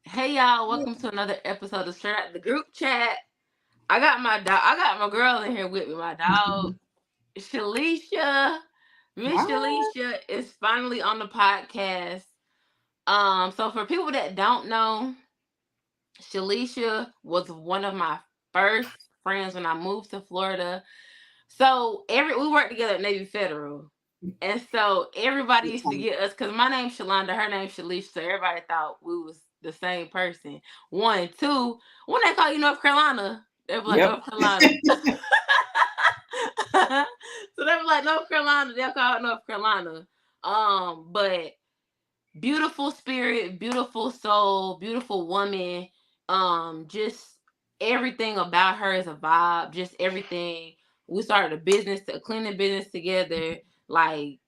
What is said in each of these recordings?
Hey y'all, welcome to another episode of Straight Out the Group Chat. I got my dog, I got my girl in here with me. My dog, Shalisha. Miss Hi. Shalisha is finally on the podcast. So for people that don't know, Shalisha was one of my first friends when I moved to Florida. So we worked together at Navy Federal. And so everybody Good used to time. get us because my name's Shalonda, her name's Shalisha, so everybody thought we was the same person. One, two, when they call you North Carolina, they were like Yep. North Carolina. So they were like North Carolina, they'll call it North Carolina. But beautiful spirit, beautiful soul, beautiful woman. Just everything about her is a vibe. Just everything. We started a cleaning business together. Like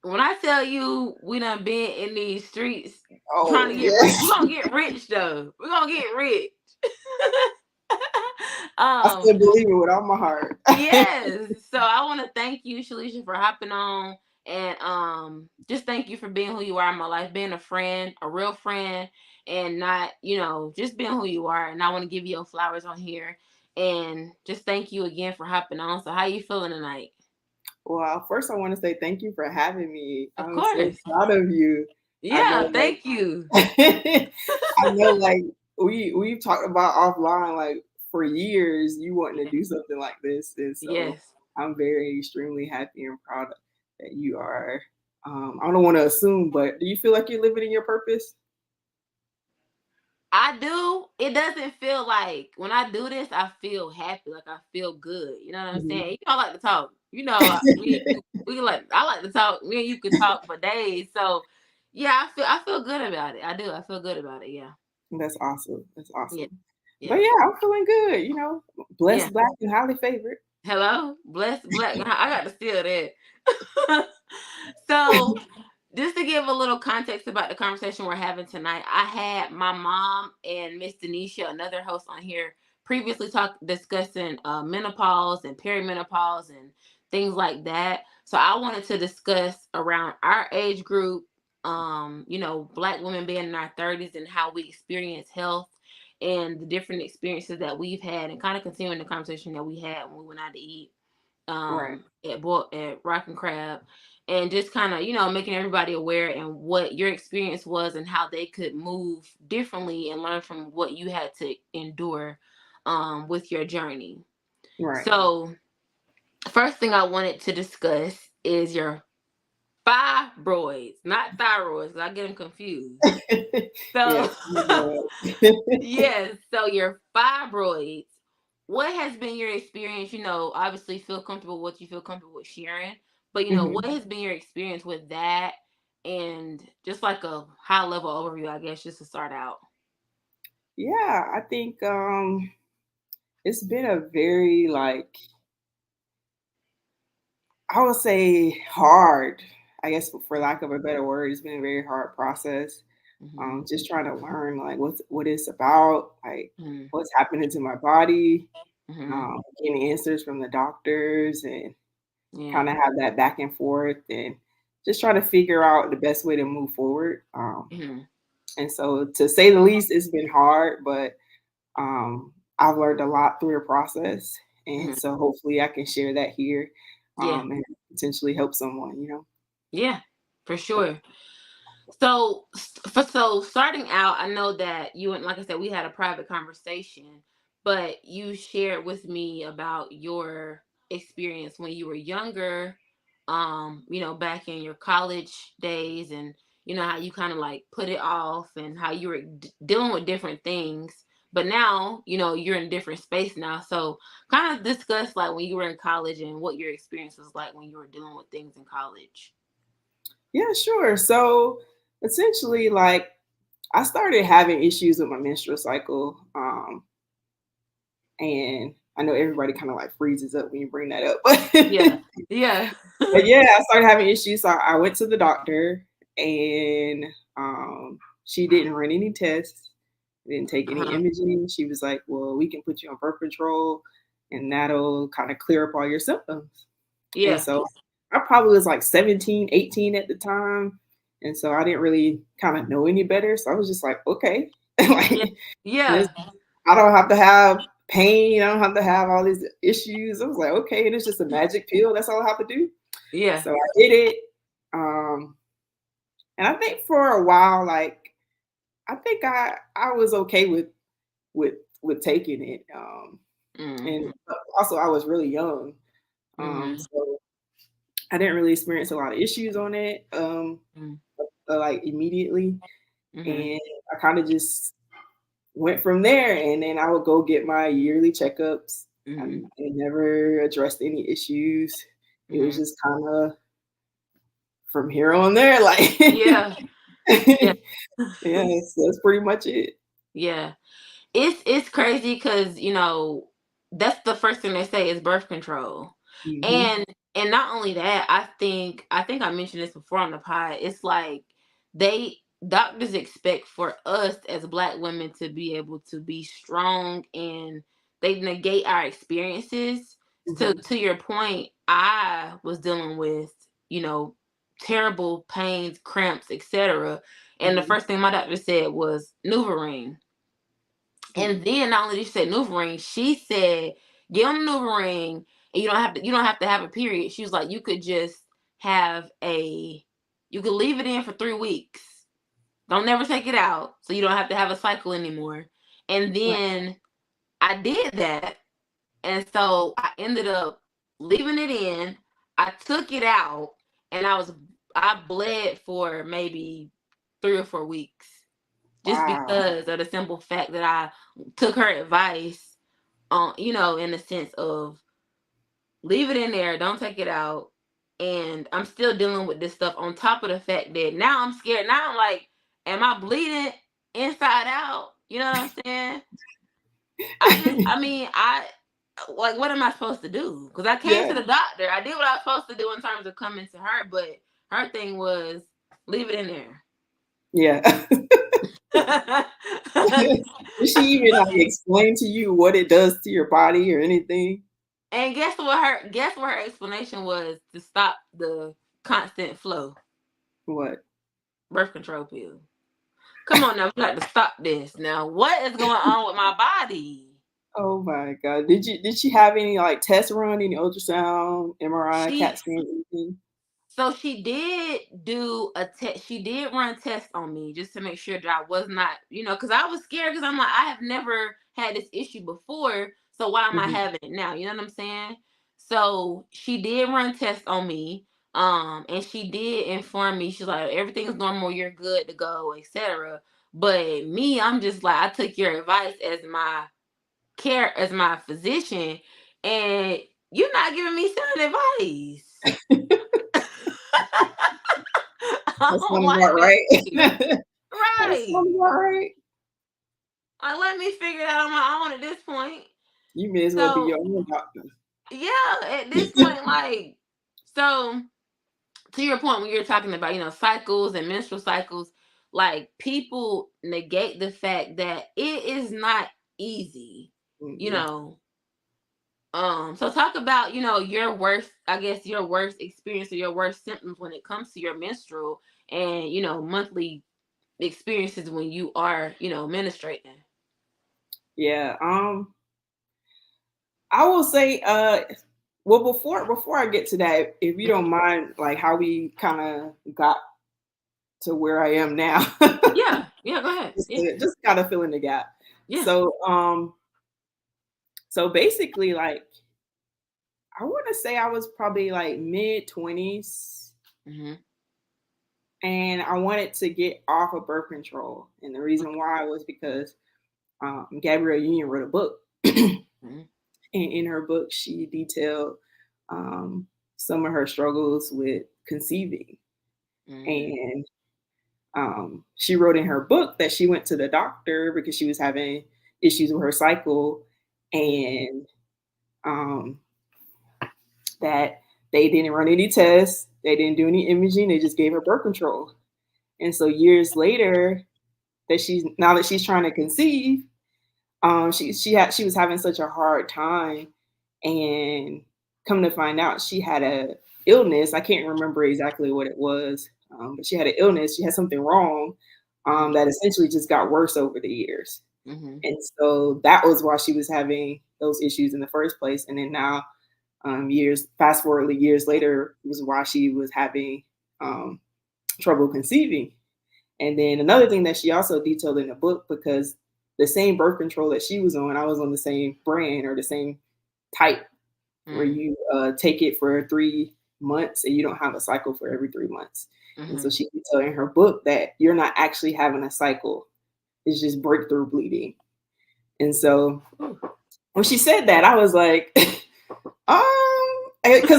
when I tell you we done been in these streets trying Oh, to get rich, we're yes. gonna get rich though. We're gonna get rich. I um, still believe it with all my heart. yes. So I want to thank you, Shalisha, for hopping on and just thank you for being who you are in my life, being a friend, a real friend, and not, just being who you are. And I want to give you your flowers on here. And just thank you again for hopping on. So how you feeling tonight? Well, first I want to say thank you for having me. Of I'm so course. proud of you. I know, Yeah, thank you. I know, like we've talked about offline, like for years, you wanting to Yeah. do something like this, and so Yes. I'm very extremely happy and proud that you are. I don't want to assume, but do you feel like you're living in your purpose? I do. It doesn't feel like when I do this, I feel happy. Like I feel good. You know what I'm Mhm. saying? You know, I like to talk. We can like. I like to talk. Me and you could talk for days. So, yeah, I feel good about it. I do. I feel good about it. Yeah. That's awesome. That's Yeah. awesome. But Yeah. yeah, I'm feeling good. Yeah. Blessed, black, and highly favored. Hello, blessed black. I got to steal that. So, just to give a little context about the conversation we're having tonight, I had my mom and Miss Denisha, another host on here, previously discussing menopause and perimenopause and things like that. So I wanted to discuss around our age group, black women being in our 30s and how we experience health and the different experiences that we've had, and kind of continuing the conversation that we had when we went out to eat Right. at Rock and Crab, and just kind of making everybody aware and what your experience was and how they could move differently and learn from what you had to endure with your journey. Right. So first thing I wanted to discuss is your fibroids, not thyroids, 'cause I get them confused. So Yes. Lord. yes, so your fibroids. What has been your experience? Obviously feel comfortable what you feel comfortable with sharing, but what Mhm. has been your experience with that? And just like a high level overview, I guess, just to start out. Yeah, I think it's been a very I would say hard. I guess for lack of a better word, it's been a very hard process. Hmm. Just trying to learn like what it's about, like Hmm. what's happening to my body, Hmm. getting answers from the doctors and Yeah. kind of have that back and forth and just trying to figure out the best way to move forward. Hmm. And so, to say the least, it's been hard, but I've learned a lot through the process. And Hmm. so, hopefully, I can share that here Yeah. and potentially help someone. Yeah. For sure. So starting out, I know that you and, like I said, we had a private conversation, but you shared with me about your experience when you were younger, back in your college days, and how you kind of like put it off and how you were dealing with different things. But now, you're in a different space now. So kind of discuss like when you were in college and what your experience was like when you were dealing with things in college. Yeah, sure. So, essentially, like, I started having issues with my menstrual cycle. And I know everybody kind of like freezes up when you bring that up. Yeah. Yeah. But yeah, I started having issues. So I went to the doctor and she didn't run any tests, didn't take any Uh-huh. imaging. She was like, well, we can put you on birth control and that'll kind of clear up all your symptoms. And Yeah. so I probably was like 17, 18 at the time. And so I didn't really kind of know any better. So I was just like, okay. Yeah. Like, Yeah. this, I don't have to have pain. I don't have to have all these issues. I was like, okay, and it's just a magic pill. That's all I have to do. Yeah. So I did it. Um, and I think for a while, like, I think I was okay with with taking it. And Mm-hmm. also I was really young. Mm-hmm. So I didn't really experience a lot of issues on it. Like immediately. Mm-hmm. And I kind of just went from there. And then I would go get my yearly checkups. Mm-hmm. And I never addressed any issues. It was Mm-hmm. just kind of from here on there, like, Yeah. Yeah. yes, that's pretty much it. Yeah. It's crazy because that's the first thing they say is birth control, Hmm. and not only that, I think I mentioned this before on the pod. It's like they doctors expect for us as Black women to be able to be strong, and they negate our experiences. So Hmm. to your point, I was dealing with you know terrible pains, cramps, etc. And the Hmm. first thing my doctor said was NuvaRing. And then not only did she say NuvaRing, she said get on the NuvaRing, and you don't have to have a period. She was like, you could leave it in for 3 weeks. Don't never take it out, so you don't have to have a cycle anymore. And Right. then I did that, and so I ended up leaving it in. I took it out, and I bled for maybe 3 or 4 weeks, just Wow. because of the simple fact that I took her advice on, in the sense of leave it in there, don't take it out. And I'm still dealing with this stuff on top of the fact that now I'm scared. Now I'm like, am I bleeding inside out? You know what I'm saying? I mean, like, what am I supposed to do? Because I came Yeah. to the doctor. I did what I was supposed to do in terms of coming to her, but her thing was leave it in Yeah. there. Did she even like explain to you what it does to your body or anything? And guess what her explanation was to stop the constant flow. What? Birth control pill. Come on now, we got to stop this. Now, what is going on with my body? Oh my God. Did she have any like tests run, any ultrasound, MRI, CAT She scan, anything? So she did do a test. She did run tests on me just to make sure that I was not, because I was scared because I'm like, I have never had this issue before. So why am I Hmm. having it now? You know what I'm saying? So she did run tests on me. And she did inform me, she's like, everything's normal, you're good to go, etc. But me, I'm just like, I took your advice as my physician, and you're not giving me sound advice. I That's don't not like about that right. shit. That's not Right. about right. Like, let me figure it out on my own at this point. You may as well be your So, own doctor. yeah, at this point, like, so to your point, when you're talking about, cycles and menstrual cycles, like, people negate the fact that it is not easy, you Hmm. know. So talk about, your worst, I guess, your worst experience or your worst symptoms when it comes to your menstrual and, monthly experiences when you are, menstruating. Yeah. I will say, well, before I get to that, if you don't mind, like how we kind of got to where I am now, Yeah, yeah, go ahead. Yeah, just kind of filling the gap. yeah. So, so basically, like I want to say I was probably like mid 20s, Mhm. and I wanted to get off of birth control, and the reason why was because Gabrielle Union wrote a book. Mhm. And in her book, she detailed um, some of her struggles with conceiving. Mhm. And she wrote in her book that she went to the doctor because she was having issues with her cycle, and um, that they didn't run any tests, they didn't do any imaging, they just gave her birth control. And so years later, now that she's trying to conceive, she was having such a hard time, and come to find out she had a illness. I can't remember exactly what it was, but she had an illness. She had something wrong, Mm-hmm. that essentially just got worse over the years. Mm-hmm. And so that was why she was having those issues in the first place. And then now, fast forward years later, was why she was having um, trouble conceiving. And then another thing that she also detailed in the book, because the same birth control that she was on, I was on the same brand or the same type, where you take it for 3 months and you don't have a cycle for every 3 months. And Mm-hmm. so she detailed in her book that you're not actually having a cycle; it's just breakthrough bleeding. And so when she said that, I was like, because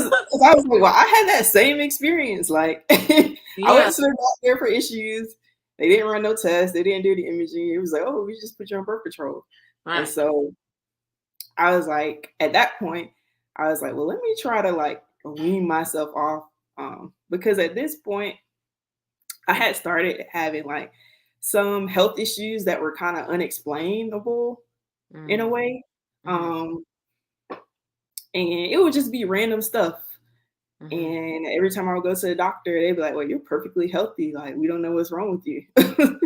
I was like, well, I had that same experience. Like, I went Yeah. to the doctor for issues. They didn't run no tests. They didn't do the imaging. It was like, oh, we just put you on birth control. And Right. so I was like, at that point, I was like, well, let me try to like wean myself off. Because at this point, I had started having like some health issues that were kind of unexplainable in a way. Mm-hmm. Um, and it would just be random stuff. Mm-hmm. And every time I would go to the doctor, they'd be like, well, you're perfectly healthy. Like, we don't know what's wrong with you.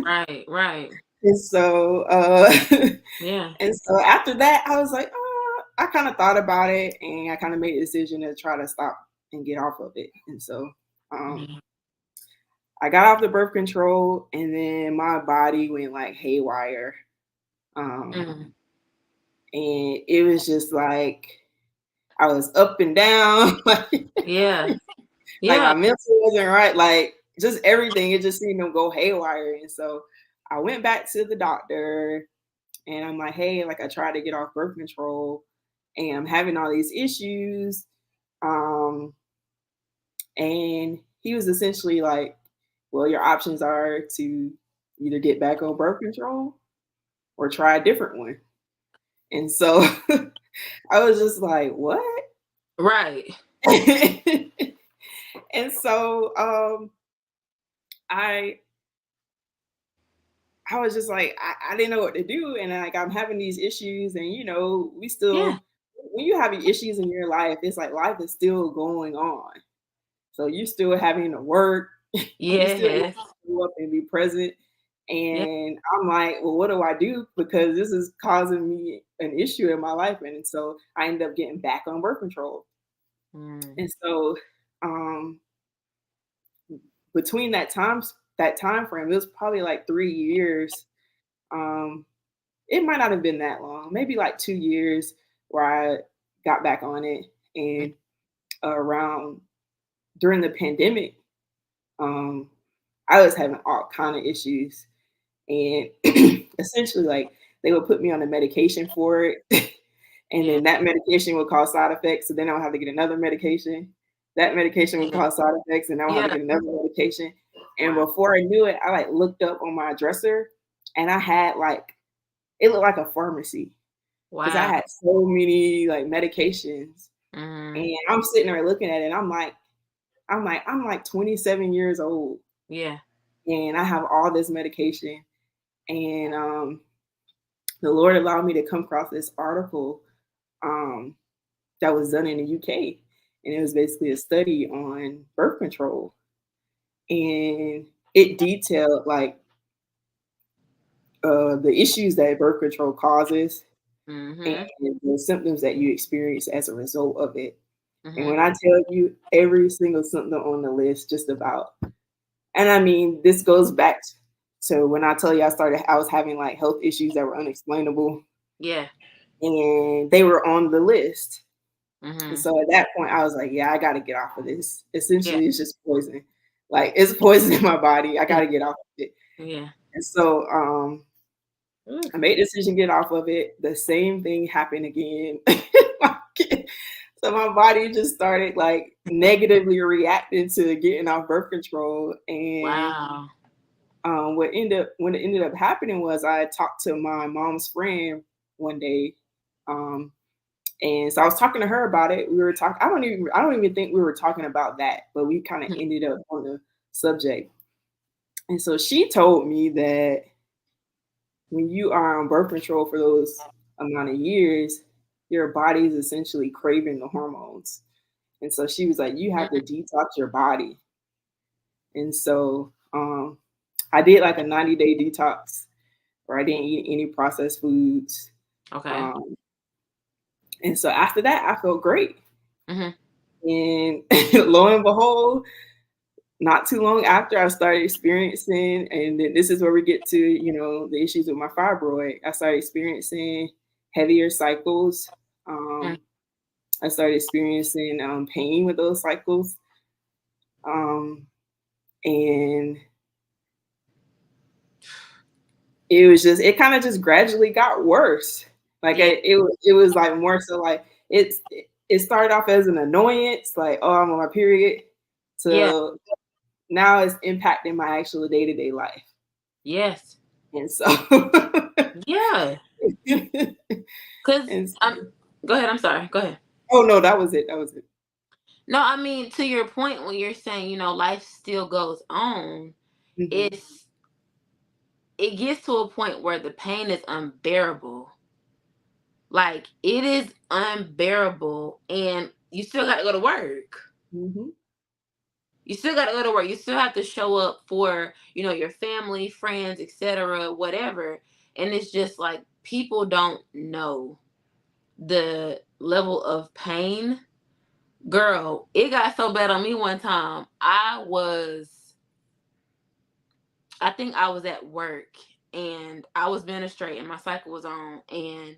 Right. Right. And so, Yeah. and so after that, I was like, I kind of thought about it and I kind of made a decision to try to stop and get off of it. And so, Mm-hmm. I got off the birth control and then my body went like haywire. Um, Mm-hmm. and it was just like, I was up and down. Yeah. Like Yeah. my mental wasn't right. Like just everything, it just seemed to go haywire. And so I went back to the doctor and I'm like, hey, like I tried to get off birth control and I'm having all these issues. Um, and he was essentially like, well, your options are to either get back on birth control or try a different one. And so I was just like, what? Right. And so I I was just like, I didn't know what to do. And like, I'm having these issues. And, we Yeah. still, when you have issues in your life, it's like life is still going on. So you still having to work, you still have Yes. to show up and be present. Yeah. And I'm like, well, what do I do? Because this is causing me an issue in my life. And so I ended up getting back on birth control. Mm. And so um, between that time frame, it was probably like 3 years. Um, it might not have been that long, maybe like 2 years where I got back on it. And around during the pandemic, um, I was having all kind of issues. And essentially, like they would put me on a medication for it. And Yeah. then that medication would cause side effects. So then I would have to get another medication. That medication would Yeah. cause side effects, and I would have to Yeah. get another medication. And Wow. before I knew it, I like looked up on my dresser and I had like it looked like a pharmacy because I Wow. had so many like medications. Mm. And I'm sitting there looking at it, and I'm like 27 years old Yeah. and I have all this medication. And the Lord allowed me to come across this article um, that was done in the UK. And it was basically a study on birth control. And it detailed like the issues that birth control causes and Mm-hmm. the symptoms that you experience as a result of it. And Mm-hmm. when I tell you every single symptom on the list, just about, and I mean, this goes back to when I tell you I was having like health issues that were unexplainable Yeah. and they were on the list. And Mm-hmm. so at that point, I was like, yeah, I got to get off of this. Yeah. Essentially, it's just poison. Like, it's poison in my body. I got to get off of it. Yeah. And so Ooh. I made a decision to get off of it. The same thing happened again. So my body just started like negatively reacting to getting off birth control. And Wow. when it ended up happening was I talked to my mom's friend one day. Um, And so I was talking to her about it. We were talking. I don't even think we were talking about that, but we kind of ended up on the subject. And so she told me that when you are on birth control for those amount of years, your body is essentially craving the hormones. And so she was like, you have to Mm-hmm. detox your body. And so I did like a 90-day detox where I didn't eat any processed foods. Okay. Um, and so after that, I felt great. Mhm. And lo and behold, not too long after I started experiencing, and then this is where we get to, the issues with my fibroid. I started experiencing heavier cycles. Mm. Um, I started experiencing pain with those cycles. Um, and it kind of just gradually got worse. Like Yeah. it was like more so like it started off as an annoyance, like, oh, I'm on my period, Yeah. to now it's impacting my actual day-to-day life. Yes. And so Yeah. Cause and so, go ahead. I'm sorry. Go ahead. oh no, that was it. That was it. No, I mean, to your point when you're saying, life still goes on, Hmm. it's it gets to a point where the pain is unbearable. Like, it is unbearable, and you still got to go to work. Hmm. You still got to go to work. You still have to show up for, your family, friends, etc., whatever. And it's just like people don't know the level of pain. Girl, it got so bad on me one time. I think I was at work and I was menstruating and my cycle was on, and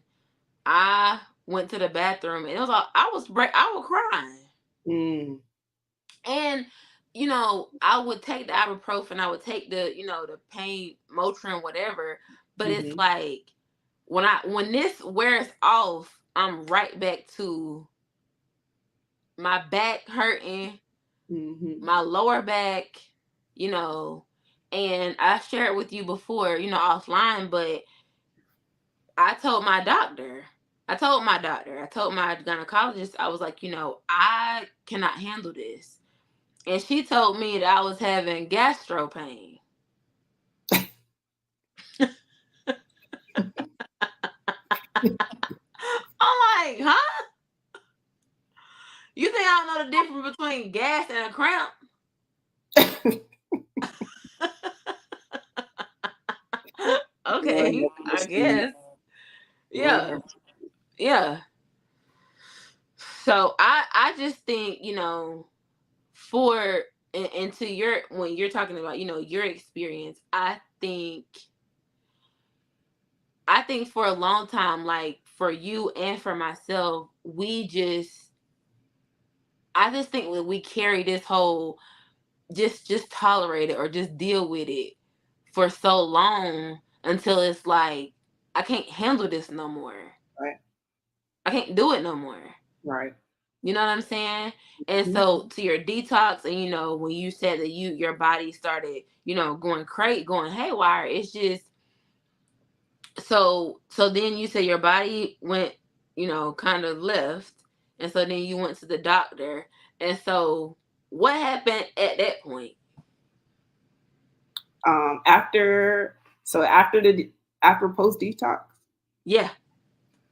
I went to the bathroom and it was all I was crying. Mm. And I would take the ibuprofen, I would take the pain Motrin, whatever. But it's Hmm. like when this wears off, I'm right back to my back hurting, Hmm. my lower back, you know. And I shared with you before, offline, but I told my doctor. I told my gynecologist, I was like, I cannot handle this. And she told me that I was having gastro pain. I'm like, huh? You think I don't know the difference between gas and a cramp? Lord Okay, have I mercy. guess. Lord Yeah. have Yeah. So I just think, for and to your when you're talking about, your experience, I think for a long time, like for you and for myself, I just think that we carry this whole just tolerate it or just deal with it for so long until it's like I can't handle this no more. right, I can't do it no more. right. You know what I'm saying? And Mhm. so to your detox, and when you said that your body started, going haywire, it's just so then you say your body went, kind of left, and so then you went to the doctor. And so what happened at that point? After after post detox. Yeah.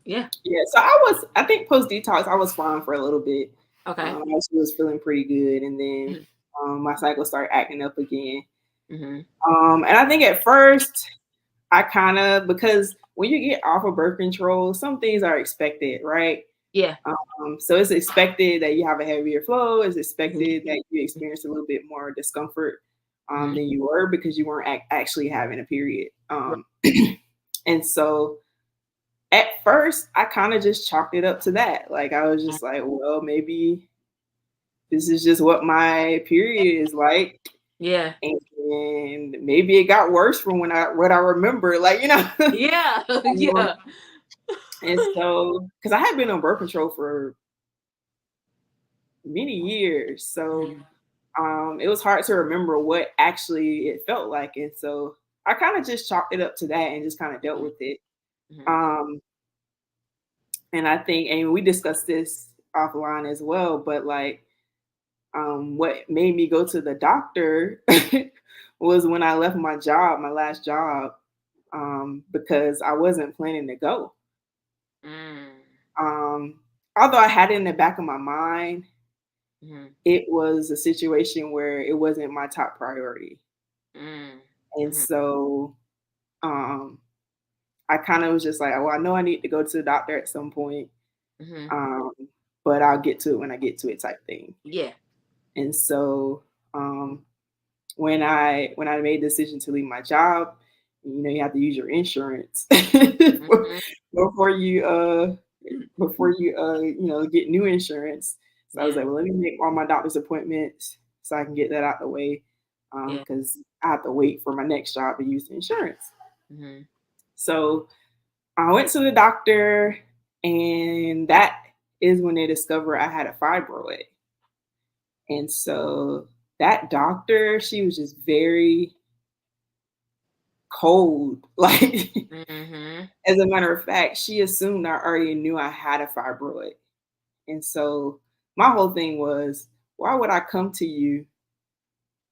Yeah. Yeah, so I think post detox, I was fine for a little bit. Okay. I actually was feeling pretty good, and then Mhm. my cycle started acting up again. Mhm. And I think at first, I kind of, because when you get off of birth control, some things are expected, right? Yeah. So it's expected that you have a heavier flow. It's Mhm. expected that you experience a little bit more discomfort Mhm. than you were because you weren't actually having a period. Right. And so at first, I kind of just chalked it up to that. Like, I was just like, well, maybe this is just what my period is like. Yeah. And maybe it got worse from what I remember, like, Yeah. Um, Yeah. and so, because I had been on birth control for many years, so Mhm. it was hard to remember what actually it felt like. And so I kind of just chalked it up to that and just kind of dealt Mhm. with it. Mhm. Um, and I think, and we discussed this offline as well, but like, what made me go to the doctor was when I left my job, my last job, because I wasn't planning to go. Mm. Um, Although I had it in the back of my mind, Mhm. it was a situation where it wasn't my top priority. Mm. And so um, I kind of was just like, well, I know I need to go to the doctor at some point, Mhm. um, but I'll get to it when I get to it type thing. Yeah. And so um, when I made the decision to leave my job, you have to use your insurance Mhm. before you get new insurance. So I was Yeah. like, well, let me make all my doctor's appointments so I can get that out the way, Yeah. because I have to wait for my next job to use the insurance. Mhm. So I went to the doctor, and that is when they discovered I had a fibroid. And so that doctor, she was just very cold. Like, Mhm. as a matter of fact, she assumed I already knew I had a fibroid. And so my whole thing was, why would I come to you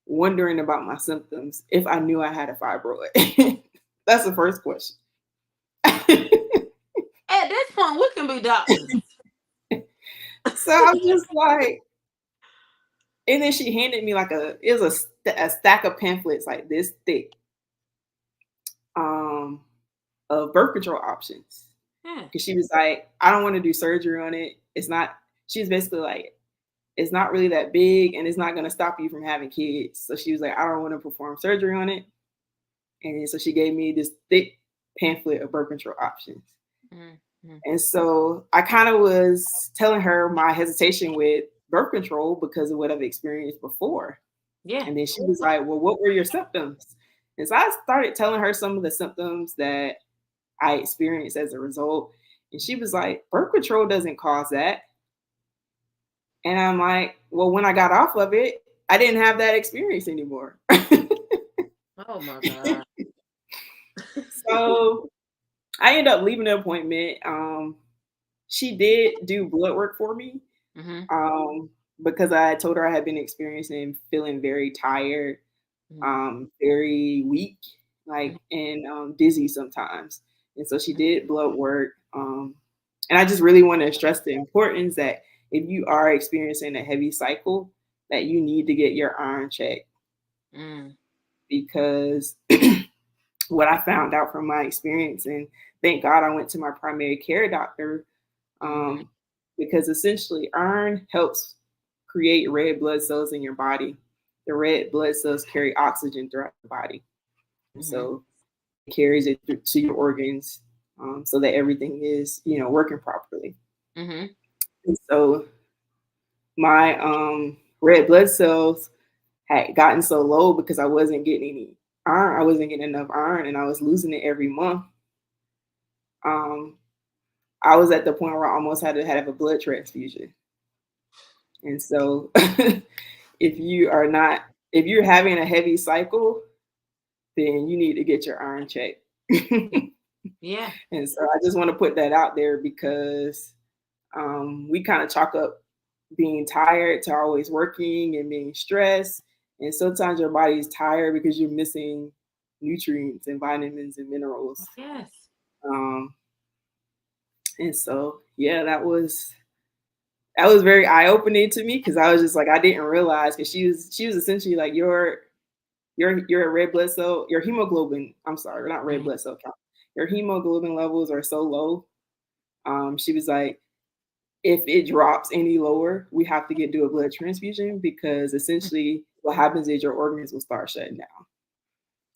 wondering about my symptoms if I knew I had a fibroid? That's the first question. At this point, we can be doctors. So I'm just like, and then she handed me like a stack of pamphlets like this thick, um, of birth control options. Yeah. Because she was like, I don't want to do surgery on it. It's not. She's basically like, it's not really that big, and it's not going to stop you from having kids. So she was like, I don't want to perform surgery on it. And so she gave me this thick pamphlet of birth control options. Mhm. Mhm. And so I kind of was telling her my hesitation with birth control because of what I've experienced before. Yeah. And then she was like, well, what were your symptoms? And so I started telling her some of the symptoms that I experienced as a result. And she was like, birth control doesn't cause that. And I'm like, well, when I got off of it, I didn't have that experience anymore. Oh my God. So I ended up leaving the appointment. She did do blood work for me, Mhm. um, because I told her I had been experiencing feeling very tired, Mhm. very weak, like, Mhm. and dizzy sometimes. And so she did blood work. And I just really want to stress the importance that if you are experiencing a heavy cycle, that you need to get your iron checked, Mm. because what I found out from my experience, and thank God I went to my primary care doctor, Mhm. um, because essentially iron helps create red blood cells in your body. The red blood cells carry oxygen throughout the body, and Mhm. so it carries it to your organs, so that everything is working properly. Mhm. And so my red blood cells had gotten so low because I wasn't getting any iron. I wasn't getting enough iron, and I was losing it every month. Um, I was at the point where I almost had to have a blood transfusion. And so if you are not if you're having a heavy cycle, then you need to get your iron checked. Yeah. And so I just want to put that out there because we kind of chalk up being tired to always working and being stressed. And sometimes your body is tired because you're missing nutrients and vitamins and minerals. Yes. Um, and so, yeah, that was very eye opening to me because I was just like, I didn't realize, because she was essentially like, your red blood cell, your hemoglobin, I'm sorry, not red Mhm. blood cell count, your hemoglobin levels are so low. She was like, if it drops any lower, we have to do a blood transfusion, because essentially what happens is your organs will start shutting down.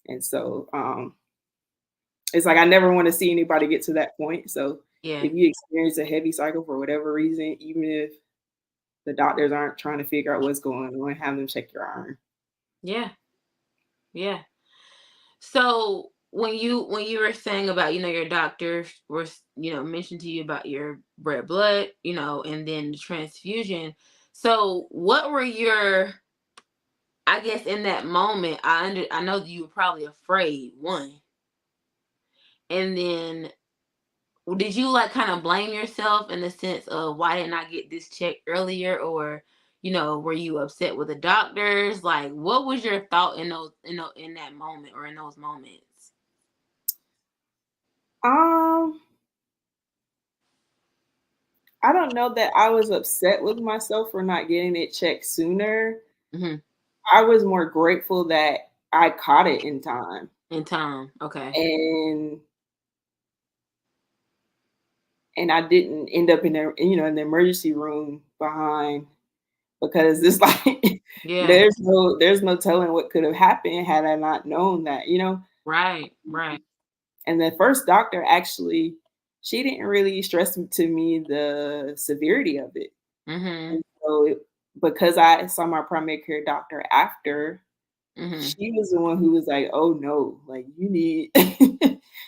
And so it's like I never want to see anybody get to that point. So Yeah. if you experience a heavy cycle for whatever reason, even if the doctors aren't trying to figure out what's going on, have them check your iron. Yeah. Yeah. So when you were saying about, your doctor were, mentioned to you about your red blood, and then the transfusion. So what were your, I guess, in that moment, I know that you were probably afraid, one. And then did you like kind of blame yourself in the sense of why didn't I get this checked earlier, or were you upset with the doctors? Like, what was your thought in in that moment, or in those moments? Um, I don't know that I was upset with myself for not getting it checked sooner. Mhm. I was more grateful that I caught it in time, In time. Okay. and I didn't end up in there, in the emergency room behind, because it's like Yeah. there's no telling what could have happened had I not known that. Right. Right. And the first doctor, actually, she didn't really stress to me the severity of it. Mhm. And so because I saw my primary care doctor after, Mhm. she was the one who was like, "Oh no, like you need,"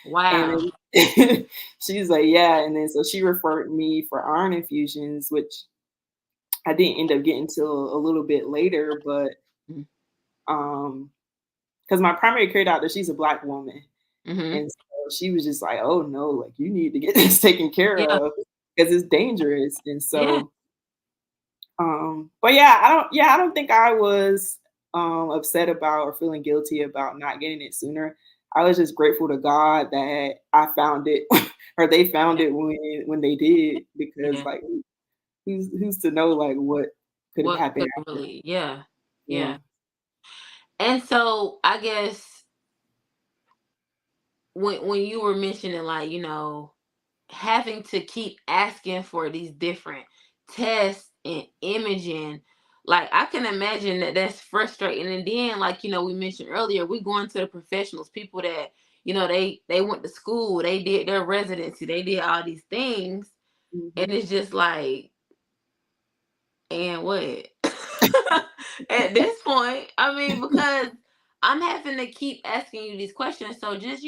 Wow. and then she's like, "Yeah," and then so she referred me for iron infusions, which I didn't end up getting till a little bit later, but Mhm. um, because my primary care doctor, she's a Black woman, Mhm. and so she was just like, "Oh no, like you need to get this taken care Yeah. of because it's dangerous," and Yeah. so. But yeah, I don't think I was upset about or feeling guilty about not getting it sooner. I was just grateful to God that I found it or they found Yeah. it when they did, because Yeah. like who's to know like what could have What happened could after. really? Yeah. Yeah. Yeah. And so I guess when you were mentioning, like, having to keep asking for these different tests and imaging, like, I can imagine that that's frustrating. And then, like, we mentioned earlier, we going to the professionals, people that, they went to school, they did their residency, they did all these things, Mhm. and it's just like, and what? At this point, I mean, because I'm having to keep asking you these questions. So just,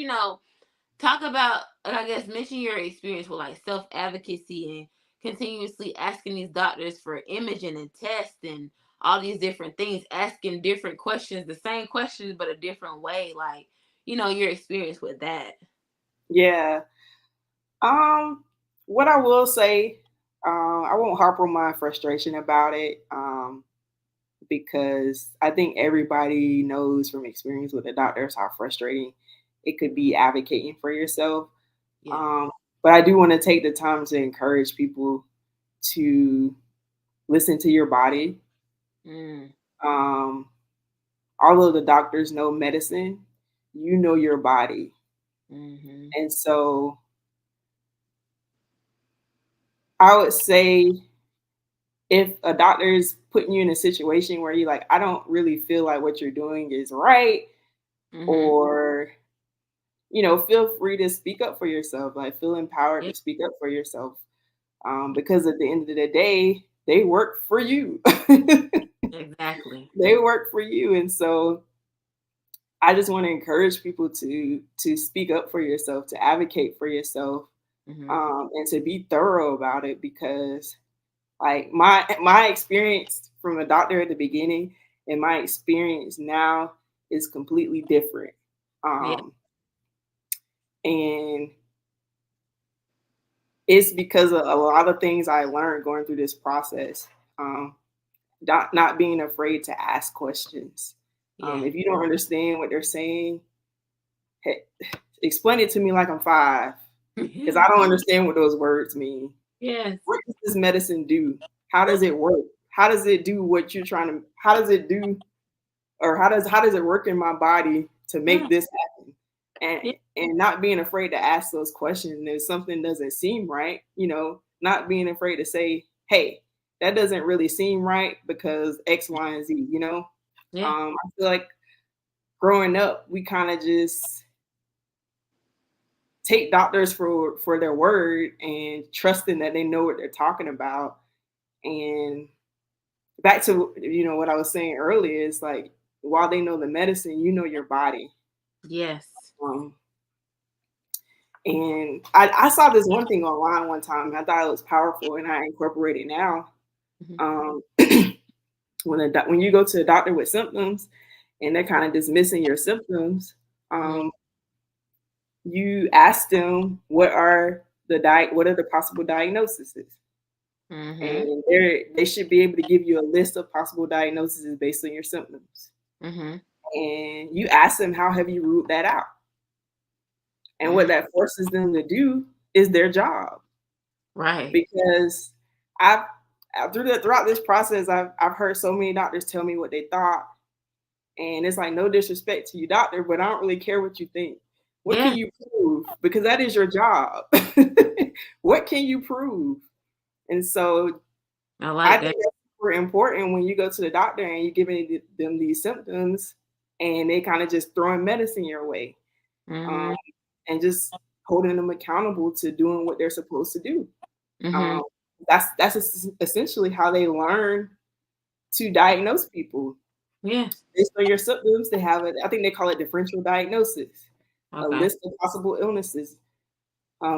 talk about, I guess, mention your experience with like self advocacy and continuously asking these doctors for imaging and tests and all these different things, asking different questions, the same questions, but a different way. Like, your experience with that. Yeah. Um, what I will say, I won't harp on my frustration about it. Because I think everybody knows from experience with the doctors how frustrating it could be advocating for yourself. Yeah. Um, but I do want to take the time to encourage people to listen to your body. Mm, Um, although the doctors know medicine, you know your body. mm-hmm. And so I would say, if a doctor is putting you in a situation where you're like, I don't really feel like what you're doing is right, Mm-hmm. or feel free to speak up for yourself. Like, feel empowered Yeah, to speak up for yourself, because at the end of the day, they work for you. exactly. They work for you, and so I just want to encourage people to speak up for yourself, to advocate for yourself, Mm-hmm. and to be thorough about it. Because like my experience from a doctor at the beginning and my experience now is completely different. Yeah. And it's because of a lot of things I learned going through this process. Um, not being afraid to ask questions. Yeah. If you don't understand what they're saying, hey, explain it to me like I'm 5, because Yeah. I don't understand what those words mean. Yes. What does this medicine do? How does it work? How does it do what you're trying to? How does it do, or how does it work in my body to Yeah. make this happen? Yeah. And not being afraid to ask those questions if something doesn't seem right. Not being afraid to say, "Hey, that doesn't really seem right because X, Y, and Z." Yeah. I feel like growing up, we kind of just take doctors for their word and trusting that they know what they're talking about. And back to what I was saying earlier, is like, while they know the medicine, you know your body. Yes. Um, and I saw this one thing online one time, and I thought it was powerful, and I incorporate it now. Mm-hmm. Um, when you go to a doctor with symptoms, and they're kind of dismissing your symptoms, Mm-hmm. um, you ask them what are the possible diagnoses, Mm-hmm. and they should be able to give you a list of possible diagnoses based on your symptoms. Mm-hmm. And you ask them, how have you ruled that out? And what Mm-hmm. that forces them to do is their job. Right. Because I've throughout this process, I've heard so many doctors tell me what they thought, And it's like, no disrespect to you, doctor, but I don't really care what you think. What can Yeah. you prove? Because that is your job. What can you prove? And so I I like think that. that's super important when you go to the doctor and you're giving them these symptoms and they kind of just throwing medicine your way, um, Mhm. and just holding them accountable to doing what they're supposed to do. Mhm. Um, that's essentially how they learn to diagnose people Yeah. based on your symptoms. They have it. I think they call it differential diagnosis, a Okay. list of possible illnesses.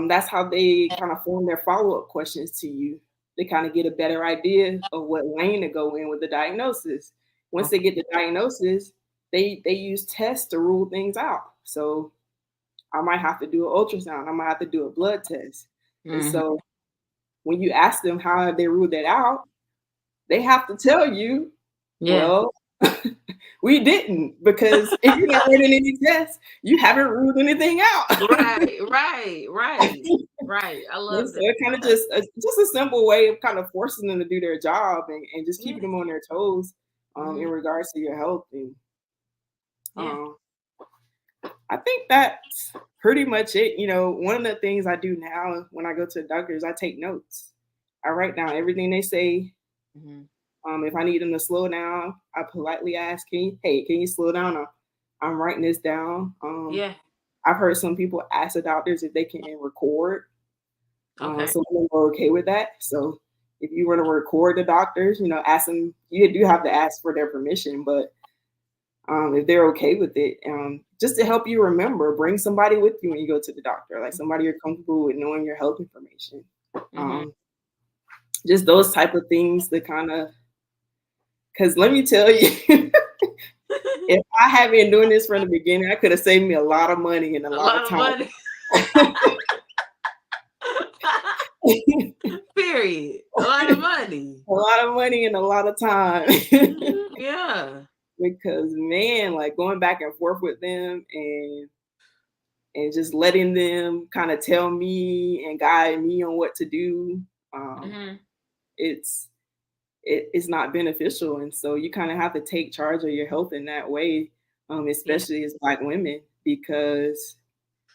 That's how they kind of form their follow-up questions to you. They kind of get a better idea of what lane to go in with the diagnosis. Once they Okay. get the diagnosis, they use tests to rule things out. So I might have to do an ultrasound. I might have to do a blood test. And Mhm. so when you ask them how have they ruled that out, they have to tell you, Yeah. well, we didn't, because if you're not running any tests, you haven't ruled anything out. Right. Right. Right. Right. I And love so that. it kind of just a simple way of kind of forcing them to do their job, and just Yeah. keeping them on their toes, in Mhm. regards to your health. And Yeah. um, I think that's pretty much it. One of the things I do now when I go to the doctor is I take notes. I write down everything they say. Mhm. If I need them to slow down, I politely ask, hey, can you slow down? I'm writing this down. Yeah. I've heard some people ask the doctors if they can record. Okay. Some of them are okay with that. So if you want to record the doctors, ask them. You do have to ask for their permission, but if they're okay with it, just to help you remember, bring somebody with you when you go to the doctor, like somebody you're comfortable with knowing your health information. Mhm. Um, just those type of things to kind of, because let me tell you, if I had been doing this from the beginning, I could have saved me a lot of money and a A lot of lot of time. money. Period. A lot of money. A lot of money and a lot of time. Mhm. Yeah. Because man, like going back and forth with them, and just letting them kind of tell me and guide me on what to do, um, Mhm. it's it's not beneficial. And so you kind of have to take charge of your health in that way, Yeah. especially as Black women, because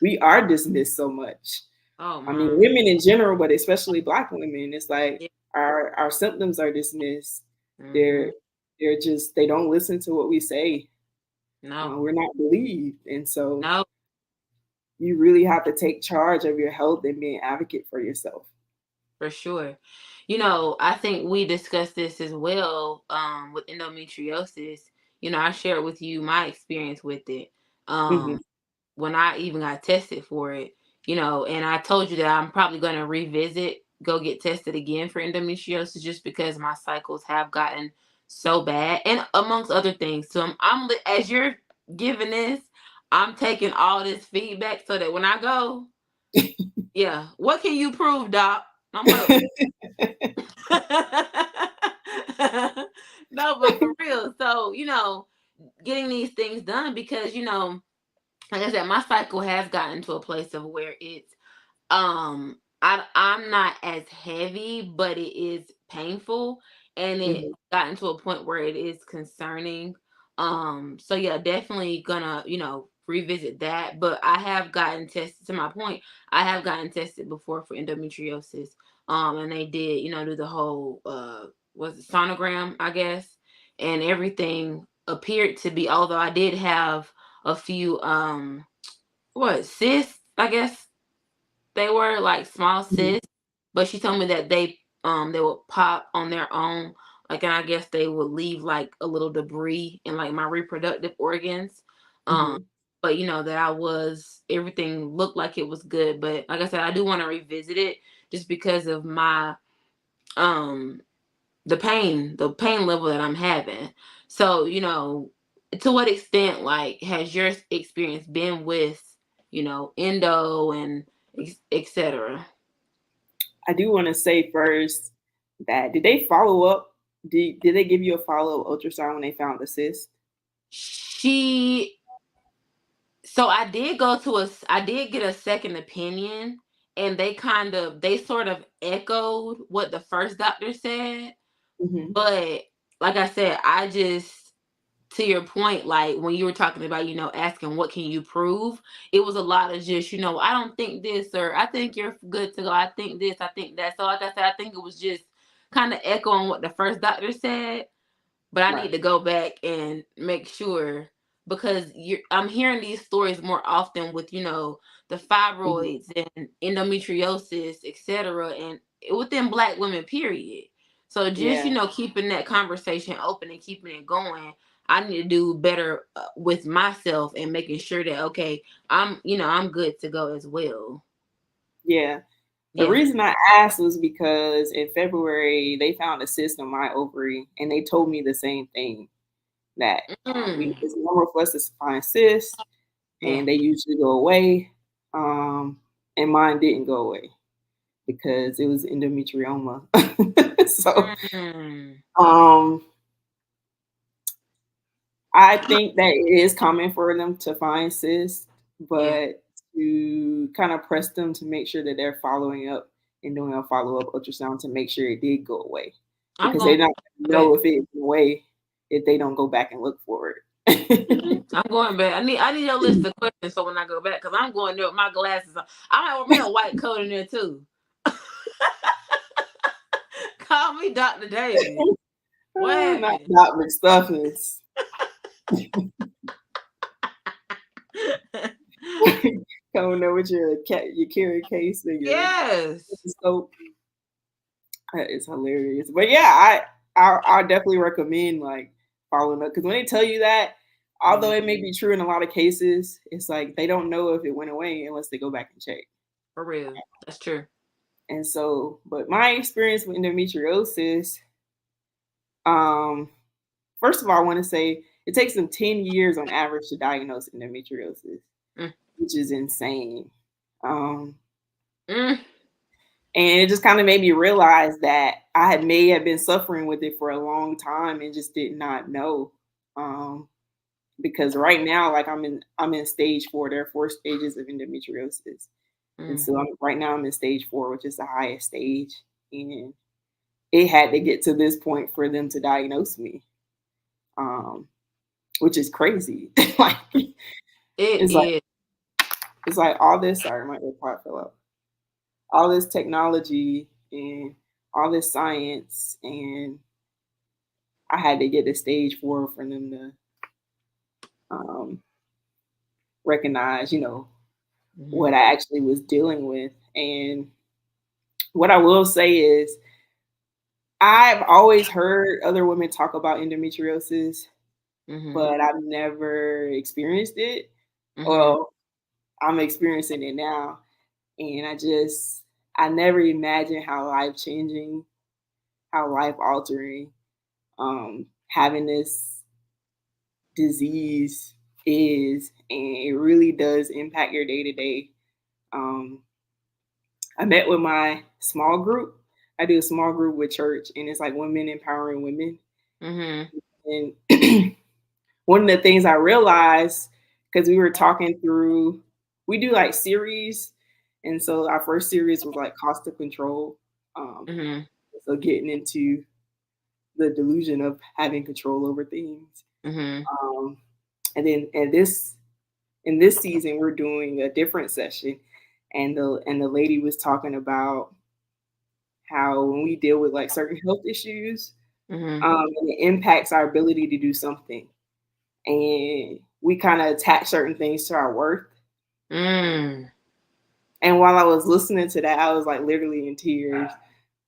we are dismissed so much. Oh I mean, my. women in general, but especially Black women, it's like Yeah. our symptoms are dismissed. They're Mhm. they're just, they don't listen to what we say. No. We're not believed, and so No. you really have to take charge of your health and be an advocate for yourself. For sure. I think we discussed this as well with endometriosis. I shared with you my experience with it. Hmm. Um, when I even got tested for it, and I told you that I'm probably going to go get tested again for endometriosis just because my cycles have gotten so bad and amongst other things. So as you're giving this, I'm taking all this feedback so that when I go, yeah, what can you prove, doc? I'm like, no, but for real. So, getting these things done because, like I said, my cycle has gotten to a place of where it's I'm not as heavy, but it is painful, and it Hmm. gotten to a point where it is concerning. So yeah, definitely gonna, revisit that. But I have gotten tested, to my point, I have gotten tested before for endometriosis. And they did, do the whole was it sonogram, I guess, and everything appeared to be, although I did have a few what cysts, I guess they were like small Hmm. cysts, but she told me that they would pop on their own, like, and I guess they would leave like a little debris in like my reproductive organs. Um, Hmm. but that I was everything looked like it was good, but like I said, I do want to revisit it just because of my um the pain level that I'm having. So, to what extent like has your experience been with, endo and etc. I do want to say first that, did they follow up? Did they give you a follow up ultrasound when they found the cyst? She so I did get a second opinion, and they sort of echoed what the first doctor said, Hmm. but like I said, I just to your point, like when you were talking about, asking what can you prove, it was a lot of just, I don't think this, or I think you're good to go. I think this, I think that. So like I said, I think it was just kind of echoing what the first doctor said, but I Right. need to go back and make sure, because I'm hearing these stories more often with, the Mhm. fibroids and endometriosis, etc., and within Black women, period. So just, Yeah. keeping that conversation open and keeping it going. I need to do better with myself and making sure that, okay, I'm good to go as well. Yeah. The Yeah. reason I asked was because in February they found a cyst on my ovary, and they told me the same thing, that Mm. it's normal for us to find cysts, Yeah. and they usually go away. And mine didn't go away because it was endometrioma. So Mm. um, I think that it is common for them to find cysts, Yeah. but to kind of press them to make sure that they're following up and doing a follow up ultrasound to make sure it did go away, I'm because going they don't back. know if it went away if they don't go back and look for it. I'm going back. I need your list of questions so when I go back, because I'm going there with my glasses on. I might wear me a white coat in there too. Call me Dr. Davis. What Not happened? Dr. McStuffins. Coming there with your carry case and your Yes. scope. That is hilarious. But yeah, I definitely recommend like following up, because when they tell you that, although Mm, it may be true in a lot of cases, it's like they don't know if it went away unless they go back and check. for real. That's true. And so, but my experience with endometriosis, um, first of all, I want to say it takes them 10 years on average to diagnose endometriosis, Mm, which is insane. Um, mm, and it just kind of made me realize that may have been suffering with it for a long time and just did not know. Um, because right now, like I'm in stage 4. There are 4 stages of endometriosis, and mm. so right now I'm in stage 4, which is the highest stage, and it had to get to this point for them to diagnose me, um, which is crazy. Like It it's like is. it's like all this. Sorry, my AirPod fell out. All this technology and all this science, and I had to get to stage 4 for them to um, recognize, Mm-hmm. what I actually was dealing with. And what I will say is, I've always heard other women talk about endometriosis, Mm-hmm. but I've never experienced it. Mm-hmm. Well, I'm experiencing it now, and I never imagined how life changing, how life altering, having this disease is, and it really does impact your day to day. Um, I met with my small group. I do a small group with church, and it's like women empowering women. Mm-hmm. And one of the things I realized, because we were talking through, we do like series, and so our first series was like cost of control. Um, Mm-hmm. so getting into the delusion of having control over things. Mm-hmm. Um, and then in this season, we're doing a different session, and the lady was talking about how when we deal with like certain health issues, Mm-hmm. and it impacts our ability to do something, and we kind of attach certain things to our worth. Mm. And while I was listening to that, I was like literally in tears,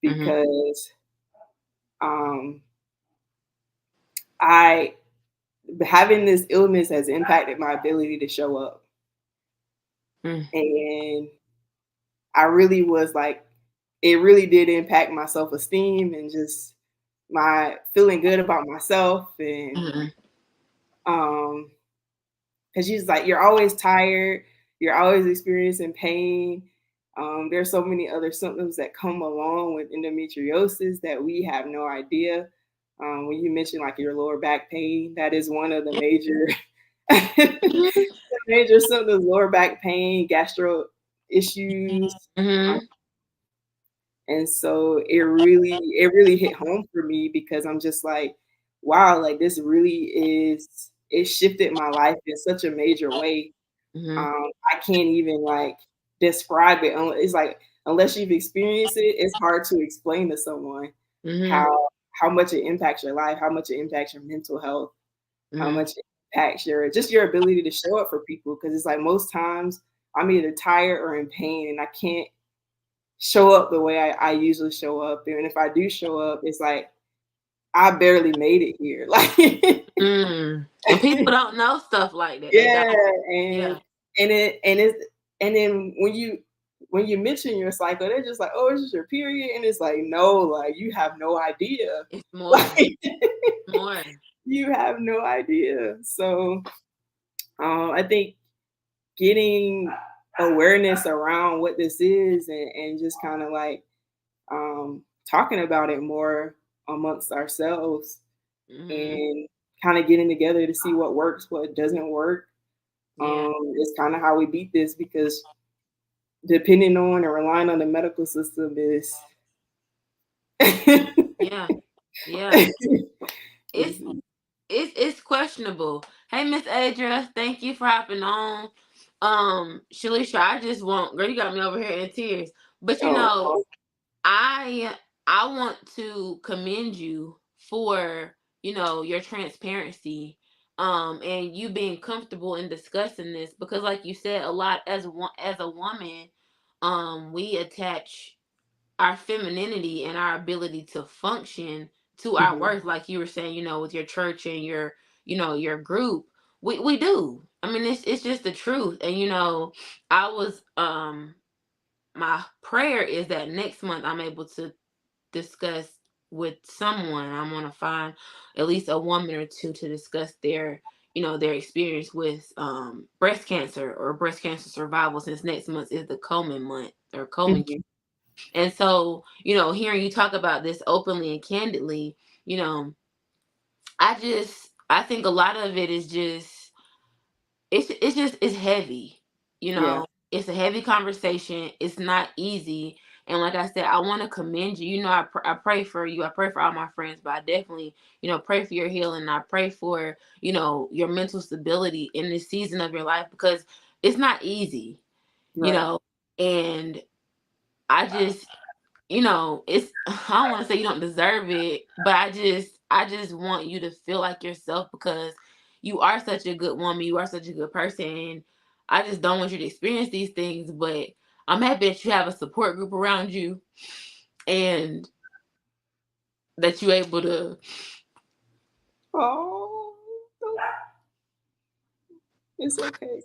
Mm-hmm. because um, I having this illness has impacted my ability to show up, Mm. and I really was like, it really did impact my self esteem and just my feeling good about myself. And Mm-hmm. um, because she's like, you're always tired, you're always experiencing pain. There's so many other symptoms that come along with endometriosis that we have no idea. When you mentioned like your lower back pain, that is one of the major major symptoms: lower back pain, gastro issues. Um, Mm-hmm. and so it really hit home for me, because I'm just like, wow, like this really is, it shifted my life in such a major way. Mm-hmm. I can't even like describe it. It's like unless you've experienced it, it's hard to explain to someone Mm-hmm. how much it impacts your life, how much it impacts your mental health, how Mm-hmm. much it impacts your ability to show up for people. Because it's like most times I'm either tired or in pain, and I can't show up the way I usually show up. And if I do show up, it's like I barely made it here. Like Mm. And people don't know stuff like that. They yeah, don't. and Yeah. and then when you mention your cycle, they're just like, "Oh, it's just your period," and it's like, no, like you have no idea, It's more. like More. you have no idea. So I think getting awareness around what this is and just kind of like talking about it more amongst ourselves Mm-hmm. and kind of getting together to see what works, what doesn't work. Yeah. Is kind of how we beat this because depending on and relying on the medical system is Yeah. Yeah. It's is it's questionable. Hey, Miss Adria, thank you for hopping on. Shalisha, I just want, girl, you got me over here in tears. But oh I I want to commend you for, your transparency, and you being comfortable in discussing this, because like you said, a lot as a woman, we attach our femininity and our ability to function to our mhm, worth, like you were saying, with your church and your group. We do. I mean, it's just the truth. And I was my prayer is that next month I'm able to discuss with someone. I want to find at least a woman or two to discuss their experience with breast cancer or breast cancer survival, since next month is the Komen month or Komen. mhm, And so, hearing you talk about this openly and candidly, you know, I think a lot of it is just it's heavy. yeah, It's a heavy conversation. It's not easy. And like I said, I want to commend you. I pray for you. I pray for all my friends, but I definitely, pray for your healing. I pray for, your mental stability in this season of your life, because it's not easy, you right. know, and I just, it's I don't want to say you don't deserve it, but I just want you to feel like yourself, because you are such a good woman, you are such a good person, and I just don't want you to experience these things. But I'm happy that you have a support group around you, and that you're able to. Oh, it's okay.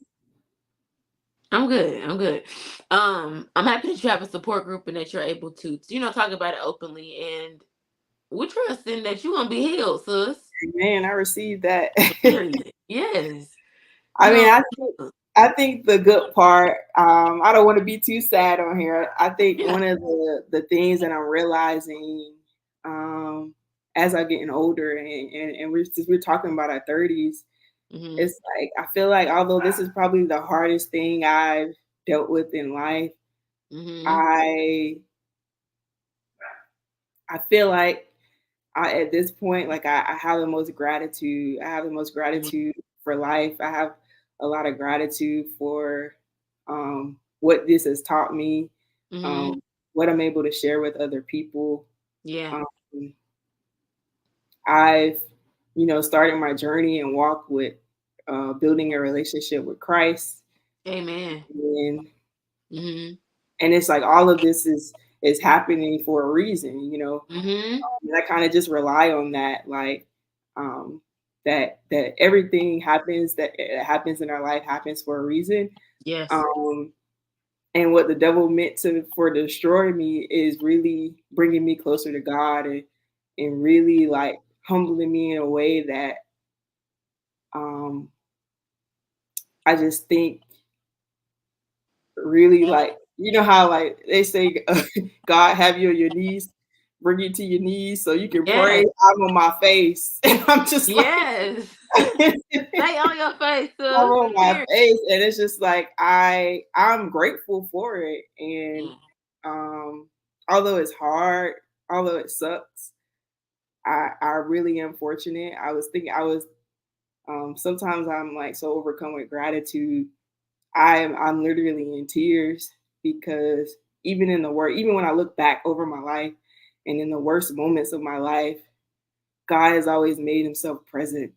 I'm good. I'm good. I'm happy that you have a support group and that you're able to, talk about it openly, and we're trusting that you're gonna be healed, sis. Man, I received that. Period. Yes. I You mean, know. I think the good part, I don't want to be too sad on here. I think Yeah. one of the things that I'm realizing um, as I'm getting older and we're talking about our 30s, Mhm. it's like I feel like although this is probably the hardest thing I've dealt with in life, Mhm. I I feel like at this point, like I have the most gratitude. I have the most Mhm. gratitude for life. I have a lot of gratitude for what this has taught me, Mhm. um, what I'm able to share with other people. Yeah. Um, I've, started my journey and walk with building a relationship with Christ, Amen. and Mhm. it's like all of this is happening for a reason, Mhm. And I kind of just rely on that, like um, that everything happens in our life happens for a reason. Yes. Um, and what the devil meant to destroy me is really bringing me closer to God and really like humbling me in a way that um, I just think really like how like they say God have you on your knees, bring you to your knees so you can pray. Yes. I'm on my face and I'm just like Yes. I'm Stay on your face, sis. on my Period. face, and it's just like I'm grateful for it. And Yeah. um, although it's hard, although it sucks, I really am fortunate. I was thinking I was sometimes I'm like so overcome with gratitude. I'm literally in tears because even in the worst, even when I look back over my life and in the worst moments of my life, God has always made himself present.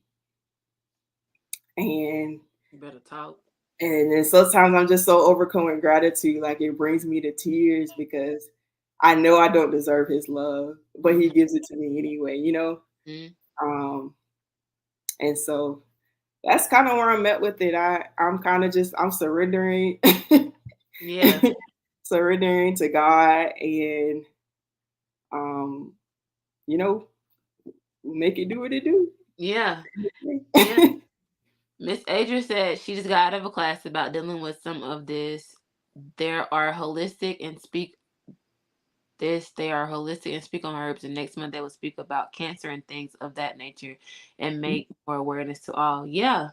And You better talk. and then sometimes I'm just so overcome with gratitude, like it brings me to tears because I know I don't deserve his love, but he gives it to me anyway, you know? Mm-hmm. Um, and so that's kind of where I'm at with it. I'm kind of just I'm surrendering, Yeah. surrendering to God, and um, you know, make it do what it do. Yeah. Yeah. Miss Adria said she just got out of a class about dealing with some of this. There are holistic and speak this. They are holistic and speak on herbs. And next month they will speak about cancer and things of that nature, and make more awareness to all. Yeah,